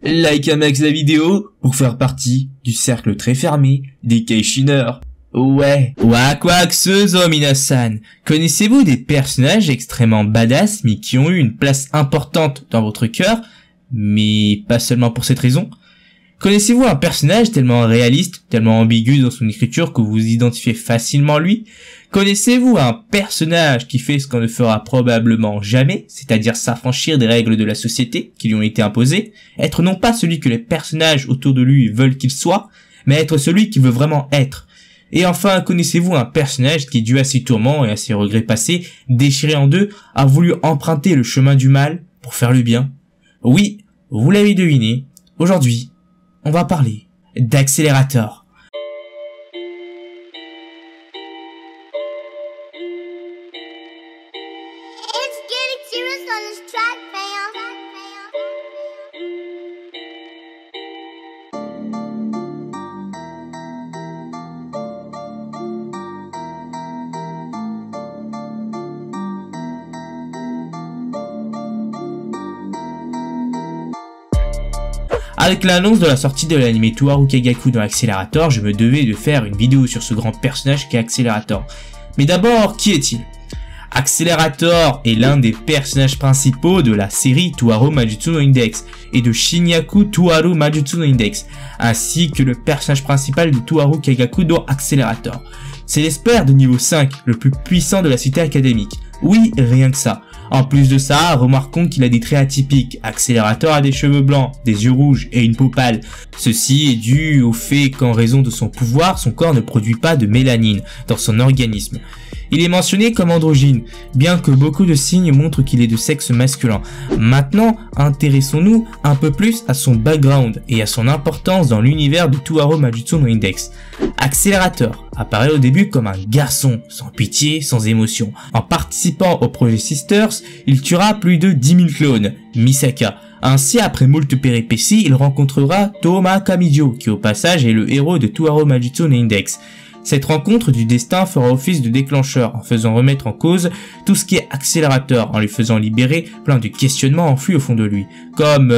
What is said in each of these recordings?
Like un max la vidéo pour faire partie du cercle très fermé des Keishiners. Ouais. Wakwakusuzo minasan. Connaissez-vous des personnages extrêmement badass mais qui ont eu une place importante dans votre cœur, mais pas seulement pour cette raison? Connaissez-vous un personnage tellement réaliste, tellement ambigu dans son écriture que vous identifiez facilement lui? Connaissez-vous un personnage qui fait ce qu'on ne fera probablement jamais, c'est-à-dire s'affranchir des règles de la société qui lui ont été imposées, être non pas celui que les personnages autour de lui veulent qu'il soit, mais être celui qu'il veut vraiment être? Et enfin, connaissez-vous un personnage qui, dû à ses tourments et à ses regrets passés, déchirés en deux, a voulu emprunter le chemin du mal pour faire le bien? Oui, vous l'avez deviné, aujourd'hui, on va parler d'Accélérateur. Avec l'annonce de la sortie de l'anime Towaru Kagaku dans Accélérateur, je me devais de faire une vidéo sur ce grand personnage qu'est Accélérateur. Mais d'abord, qui est-il? Accélérateur est l'un des personnages principaux de la série Towaru Majutsu no Index et de Shinyaku Towaru Majutsu no Index, ainsi que le personnage principal de Towaru Kagaku dans Accélérateur. C'est l'espère de niveau 5, le plus puissant de la cité académique. Oui, rien que ça. En plus de ça, remarquons qu'il a des traits atypiques. Accélérateur a des cheveux blancs, des yeux rouges et une peau pâle. Ceci est dû au fait qu'en raison de son pouvoir, son corps ne produit pas de mélanine dans son organisme. Il est mentionné comme androgyne, bien que beaucoup de signes montrent qu'il est de sexe masculin. Maintenant, intéressons-nous un peu plus à son background et à son importance dans l'univers de Towaru Majutsu no Index. Accélérateur apparaît au début comme un garçon, sans pitié, sans émotion. En participant au projet Sisters, il tuera plus de 10 000 clones, Misaka. Ainsi, après moult péripéties, il rencontrera Toma Kamijo, qui au passage est le héros de Towaru Majutsu no Index. Cette rencontre du destin fera office de déclencheur en faisant remettre en cause tout ce qui est Accélérateur, en lui faisant libérer plein de questionnements enfouis au fond de lui. Comme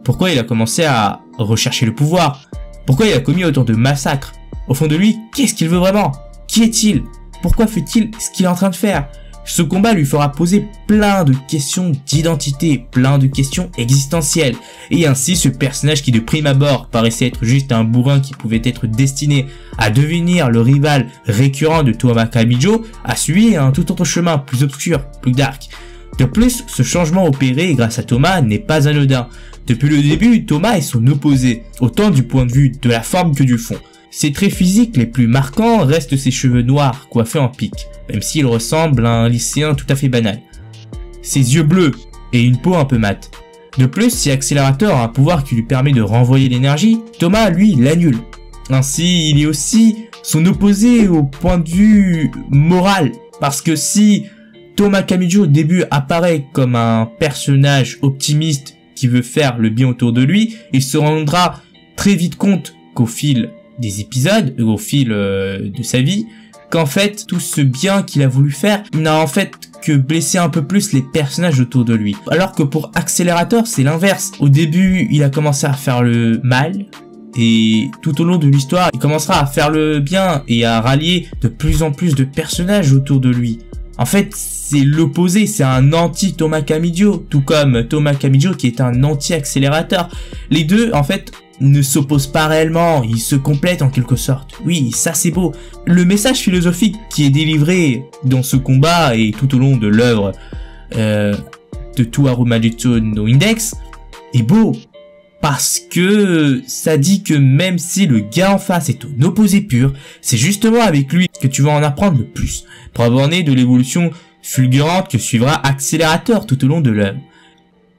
pourquoi il a commencé à rechercher le pouvoir? Pourquoi il a commis autant de massacres? Au fond de lui, qu'est-ce qu'il veut vraiment? Qui est-il? Pourquoi fait-il ce qu'il est en train de faire? Ce combat lui fera poser plein de questions d'identité, plein de questions existentielles. Et ainsi, ce personnage qui de prime abord paraissait être juste un bourrin qui pouvait être destiné à devenir le rival récurrent de Toma Kamijo, a suivi un tout autre chemin, plus obscur, plus dark. De plus, ce changement opéré grâce à Toma n'est pas anodin. Depuis le début, Toma est son opposé, autant du point de vue de la forme que du fond. Ses traits physiques les plus marquants restent ses cheveux noirs coiffés en pique, même s'il ressemble à un lycéen tout à fait banal. Ses yeux bleus et une peau un peu mate. De plus, si Accélérateur a un pouvoir qui lui permet de renvoyer l'énergie, Toma, lui, l'annule. Ainsi, il est aussi son opposé au point de vue moral, parce que si Toma Kamijo au début apparaît comme un personnage optimiste qui veut faire le bien autour de lui, il se rendra très vite compte qu'au fil des épisodes, au fil de sa vie, qu'en fait, tout ce bien qu'il a voulu faire n'a en fait que blessé un peu plus les personnages autour de lui. Alors que pour Accélérateur, c'est l'inverse. Au début, il a commencé à faire le mal, et tout au long de l'histoire, il commencera à faire le bien et à rallier de plus en plus de personnages autour de lui. En fait, c'est l'opposé, c'est un anti-Toma Kamijo, tout comme Toma Kamijo qui est un anti-Accélérateur. Les deux, en fait, ne s'opposent pas réellement, ils se complètent en quelque sorte. Oui, ça c'est beau. Le message philosophique qui est délivré dans ce combat et tout au long de l'œuvre de Towaru Majutsu no Index est beau. Parce que ça dit que même si le gars en face est un opposé pur, c'est justement avec lui que tu vas en apprendre le plus. Preuve en est de l'évolution fulgurante que suivra Accélérateur tout au long de l'œuvre.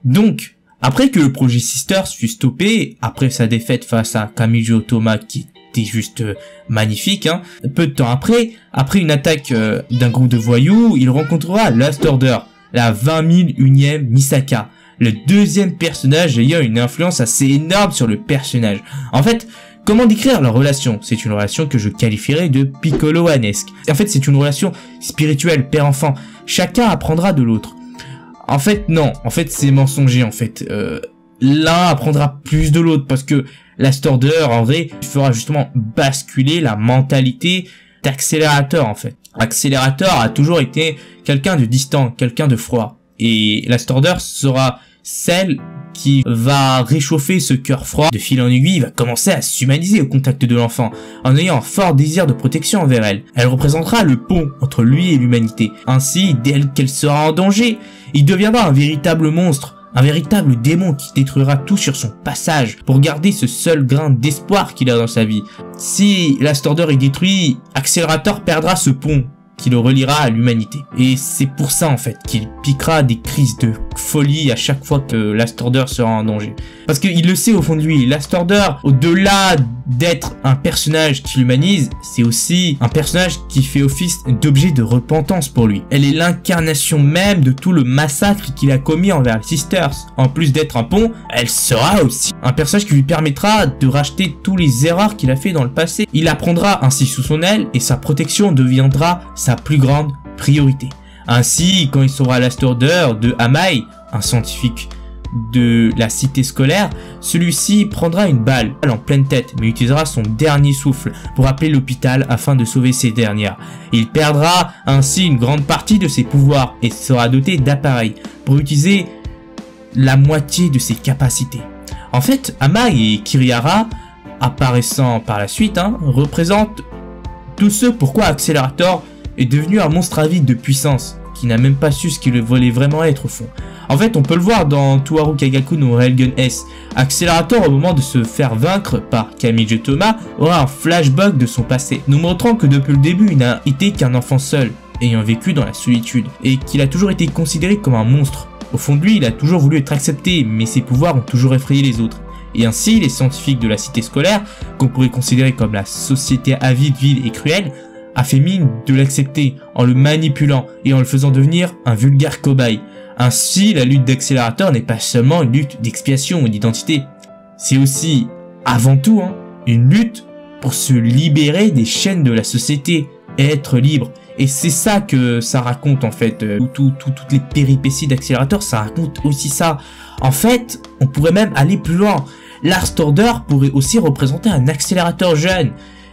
Donc, après que le projet Sisters fut stoppé, après sa défaite face à Kamijo Toma qui était juste magnifique, peu de temps après une attaque d'un groupe de voyous, il rencontrera Last Order, la 20 001e Misaka, le deuxième personnage ayant une influence assez énorme sur le personnage. En fait, comment décrire leur relation? C'est une relation que je qualifierais de piccolo-anesque. En fait, c'est une relation spirituelle, père-enfant. Chacun apprendra de l'autre. En fait, non. En fait, c'est mensonger, en fait. l'un apprendra plus de l'autre parce que Last Order, en vrai, fera justement basculer la mentalité d'Accelerator, en fait. Accelerator a toujours été quelqu'un de distant, quelqu'un de froid. Et Last Order sera celle qui va réchauffer ce cœur froid. De fil en aiguille, il va commencer à s'humaniser au contact de l'enfant, en ayant un fort désir de protection envers elle. Elle représentera le pont entre lui et l'humanité. Ainsi, dès qu'elle sera en danger, il deviendra un véritable monstre, un véritable démon qui détruira tout sur son passage pour garder ce seul grain d'espoir qu'il a dans sa vie. Si Last Order est détruit, Accelerator perdra ce pont qui le reliera à l'humanité. Et c'est pour ça en fait qu'il piquera des crises de folie à chaque fois que Last Order sera en danger. Parce qu'il le sait au fond de lui, Last Order, au-delà d'être un personnage qui l'humanise, c'est aussi un personnage qui fait office d'objet de repentance pour lui. Elle est l'incarnation même de tout le massacre qu'il a commis envers les Sisters. En plus d'être un pont, elle sera aussi un personnage qui lui permettra de racheter tous les erreurs qu'il a fait dans le passé. Il apprendra ainsi sous son aile et sa protection deviendra sa plus grande priorité. Ainsi, quand il saura Last Order de Amai, un scientifique de la cité scolaire, celui-ci prendra une balle en pleine tête mais utilisera son dernier souffle pour appeler l'hôpital afin de sauver ces dernières. Il perdra ainsi une grande partie de ses pouvoirs et sera doté d'appareils pour utiliser la moitié de ses capacités. En fait, Amai et Kirihara, apparaissant par la suite, représentent tout ce pourquoi Accelerator est devenu un monstre avide de puissance, qui n'a même pas su ce qu'il voulait vraiment être au fond. En fait, on peut le voir dans Toharu Kagakun ou Railgun S. Accelerator, au moment de se faire vaincre par Kamijo Toma, aura un flashback de son passé, nous montrant que depuis le début, il n'a été qu'un enfant seul, ayant vécu dans la solitude, et qu'il a toujours été considéré comme un monstre. Au fond de lui, il a toujours voulu être accepté, mais ses pouvoirs ont toujours effrayé les autres. Et ainsi, les scientifiques de la cité scolaire, qu'on pourrait considérer comme la société avide, vile et cruelle, a fait mine de l'accepter en le manipulant et en le faisant devenir un vulgaire cobaye. Ainsi, la lutte d'Accelerator n'est pas seulement une lutte d'expiation ou d'identité, c'est aussi, avant tout, une lutte pour se libérer des chaînes de la société et être libre. Et c'est ça que ça raconte en fait, toutes les péripéties d'Accelerator, ça raconte aussi ça. En fait, on pourrait même aller plus loin. Last Order pourrait aussi représenter un Accelerator jeune.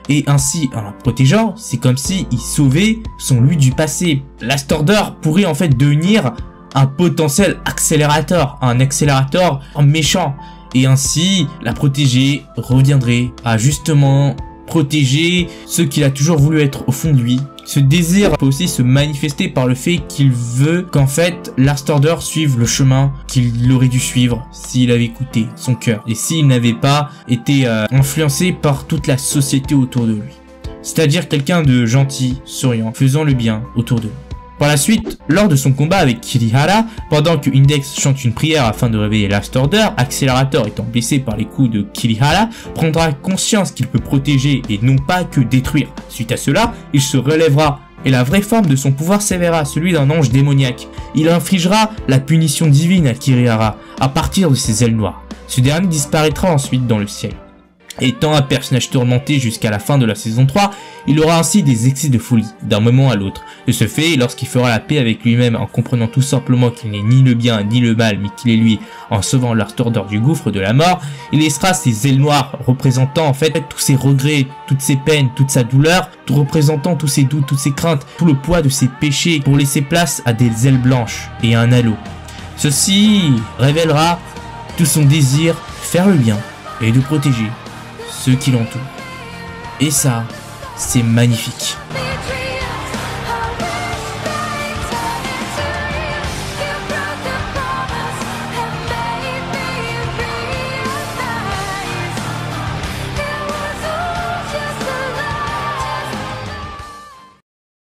Et ainsi, en la protégeant, c'est comme si il sauvait son lui du passé. Last Order pourrait en fait devenir un potentiel Accelerator, un Accelerator méchant. Et ainsi, la protéger reviendrait à justement protéger ce qu'il a toujours voulu être au fond de lui. Ce désir peut aussi se manifester par le fait qu'il veut qu'en fait Last Order suive le chemin qu'il aurait dû suivre s'il avait écouté son cœur et s'il n'avait pas été influencé par toute la société autour de lui. C'est-à-dire quelqu'un de gentil, souriant, faisant le bien autour de lui. Par la suite, lors de son combat avec Kirihara, pendant que Index chante une prière afin de réveiller Last Order, Accelerator étant blessé par les coups de Kirihara, prendra conscience qu'il peut protéger et non pas que détruire. Suite à cela, il se relèvera et la vraie forme de son pouvoir s'avérera celui d'un ange démoniaque. Il infligera la punition divine à Kirihara à partir de ses ailes noires. Ce dernier disparaîtra ensuite dans le ciel. Étant un personnage tourmenté jusqu'à la fin de la saison 3, il aura ainsi des excès de folie, d'un moment à l'autre. De ce fait, lorsqu'il fera la paix avec lui-même en comprenant tout simplement qu'il n'est ni le bien ni le mal, mais qu'il est lui, en sauvant Last Order du gouffre de la mort, il laissera ses ailes noires, représentant en fait tous ses regrets, toutes ses peines, toute sa douleur, tout représentant tous ses doutes, toutes ses craintes, tout le poids de ses péchés, pour laisser place à des ailes blanches et à un halo. Ceci révélera tout son désir de faire le bien et de protéger ceux qui l'entourent. Et ça, c'est magnifique.